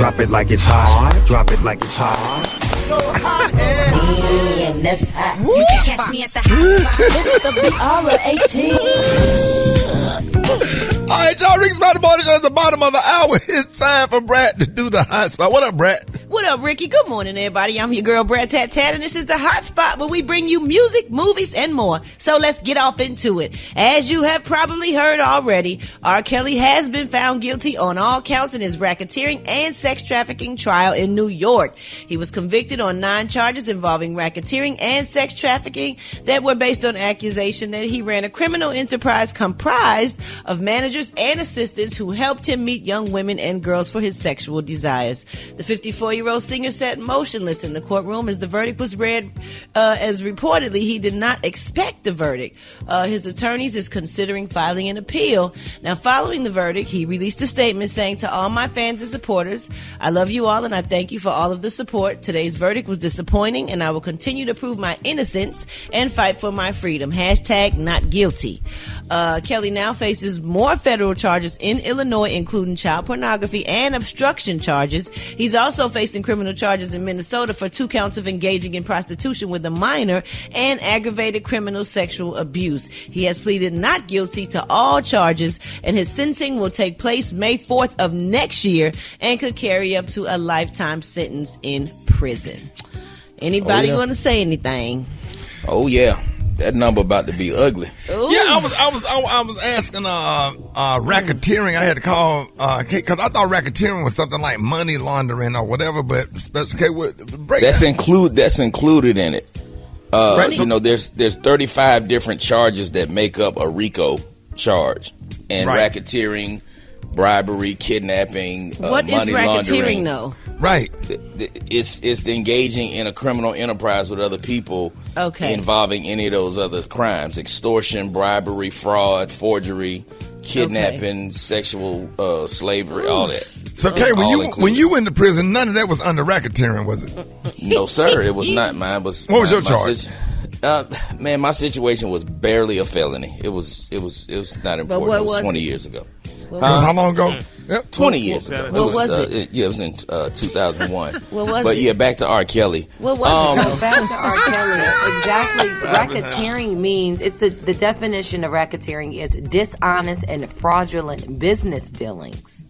Drop it like it's hot. Drop it like it's hot. So hot and that's hot. You can catch me at the hot spot. It's the BR18. All right, y'all. Rick's Smiley Morning Show at the bottom of the hour. It's time for Brad to do the hot spot. What up, Brad? What up, Ricky? Good morning, everybody. I'm your girl, Brad Tat Tat, and this is the hot spot where we bring you music, movies, and more. So let's get off into it. As you have probably heard already, R. Kelly has been found guilty on all counts in his racketeering and sex trafficking trial in New York. He was convicted on 9 charges involving racketeering and sex trafficking that were based on accusation that he ran a criminal enterprise comprised of managers and assistants who helped him meet young women and girls for his sexual desires. The 54-year-old singer sat motionless in the courtroom as the verdict was read, as reportedly he did not expect the verdict. His attorneys is considering filing an appeal. Now, following the verdict, he released a statement saying, "To all my fans and supporters, I love you all and I thank you for all of the support. Today's verdict was disappointing and I will continue to prove my innocence and fight for my freedom. Hashtag not guilty." Kelly now faces more federal charges in Illinois, including child pornography and obstruction charges. He's also facing criminal charges in Minnesota for 2 counts of engaging in prostitution with a minor and aggravated criminal sexual abuse. He has pleaded not guilty to all charges, and his sentencing will take place May 4th of next year and could carry up to a lifetime sentence in prison. Anybody want to say anything? Oh yeah, that number about to be ugly. Ooh. Yeah, I was asking racketeering. I had to call because I thought racketeering was something like money laundering or whatever. But special case that's included in it. Right, you know, there's 35 different charges that make up a RICO charge, and right. Racketeering, bribery, kidnapping, what money is racketeering laundering. though? Right. It's engaging in a criminal enterprise with other people involving any of those other crimes: extortion, bribery, fraud, forgery, kidnapping, sexual slavery, all that. So, Kay, when you went to prison, none of that was under racketeering, was it? No, sir, it was not. Mine was. What was your charge? Man, my situation was barely a felony. It was not important. It was 20 years ago. How long ago? 20 years ago. What was it? Yeah, it was in 2001. What was but it? yeah, back to R. Kelly. What was it? Go back to R. Kelly. Exactly. Racketeering means, it's the definition of racketeering is dishonest and fraudulent business dealings.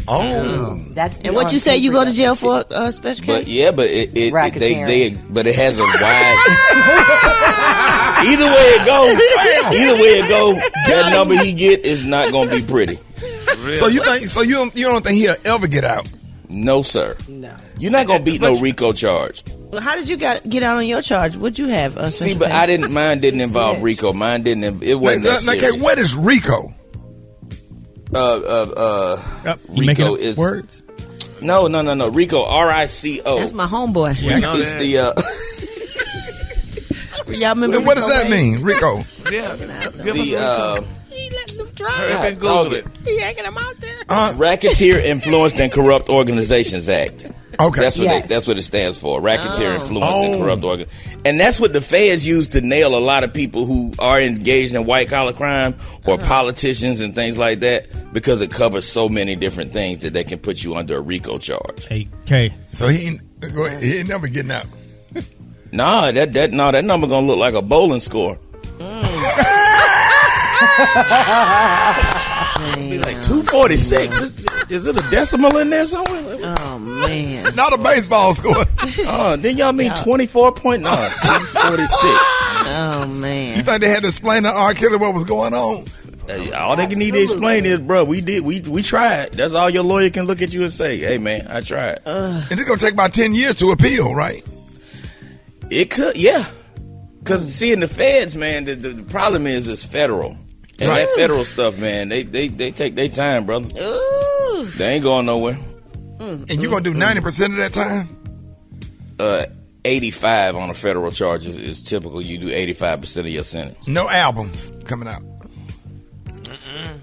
Oh, That's And what you say you go to jail for, special case? But yeah, but it but it has a wide. Either way it go, that number he get is not gonna be pretty. Really? So you don't think he'll ever get out? No, sir. No. You're not gonna beat no RICO charge. Well, how did you get out on your charge? What'd you have? See, but mine didn't involve RICO. Mine didn't. It wasn't that serious. Okay, what is RICO? RICO is words. No. RICO, RICO. That's my homeboy. Yeah, it's the. Y'all remember? What does that mean, RICO? Yeah. He letting them drive. Hurry up, Google it. He hanging them out there. Racketeer Influenced and Corrupt Organizations Act. Okay, that's what it stands for. Racketeer Influenced and Corrupt Organizations. And that's what the feds use to nail a lot of people who are engaged in white collar crime or politicians and things like that, because it covers so many different things that they can put you under a RICO charge. Hey, Kay. So he ain't never getting out. Nah, that number gonna look like a bowling score. Be like 246. Is it a decimal in there somewhere? Oh man, not a baseball score. Oh, then y'all mean 24.9, 246. Oh man, you think they had to explain to R. Kelly what was going on? All they need to explain is, bro, we tried. That's all your lawyer can look at you and say, hey man, I tried. And it's gonna take about 10 years to appeal, right? It could, yeah. Because see, in the feds, man, the problem is it's federal. And that federal stuff, man, they take their time, brother. Ooh. They ain't going nowhere. And you gonna do 90% of that time? 85 on a federal charge is typical. You do 85% of your sentence. No albums coming out.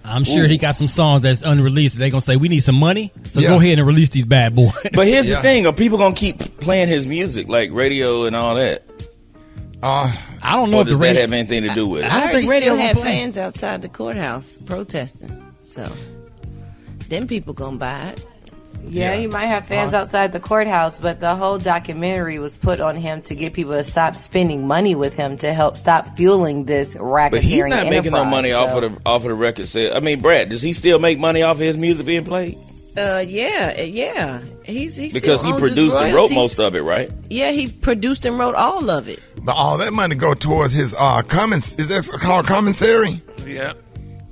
I'm sure he got some songs that's unreleased. They're going to say, we need some money, so go ahead and release these bad boys. But here's the thing. Are people going to keep playing his music, like radio and all that? I don't know if does that have anything to do with it? I don't think radio had fans outside the courthouse protesting. So, them people going to buy it. Yeah, he might have fans outside the courthouse, but the whole documentary was put on him to get people to stop spending money with him to help stop fueling this racketeering. But he's not making no money so. off of the record sale. I mean, Brad, does he still make money off of his music being played? Yeah. He's because still he produced and wrote most of it, right? Yeah, he produced and wrote all of it. But all that money go towards his is that called commissary? Yeah.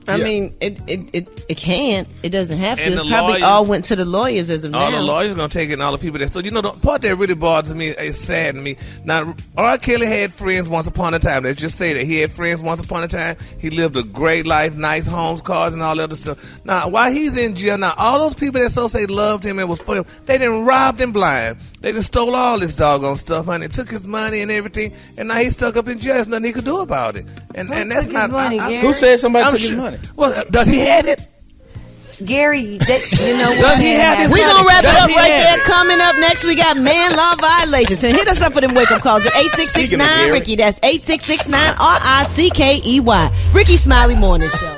I mean, it can't. It doesn't have to. And It the probably lawyers- all went to the lawyers as of All now. the lawyers gonna take it, and all the people that. So the part that really bothers me, is sad to me. Now, R. Kelly had friends once upon a time. Let's just say that he had friends once upon a time. He lived a great life, nice homes, cars, and all that other stuff. Now, while he's in jail, now all those people that so say loved him and was for him, they done robbed him blind. They done stole all this doggone stuff, honey. Took his money and everything, and now he's stuck up in jail. There's nothing he could do about it. And that's took not his money, Gary? Who said somebody I'm took his sure- money? Well, does he have it? Gary, you know what? Does he have his We're money? going to wrap it Does up he right have there. it? Coming up next, we got man law violations. And hit us up for them wake-up calls at 8669 Gary. Rickey. That's 8669 RICKEY. Rickey Smiley Morning Show.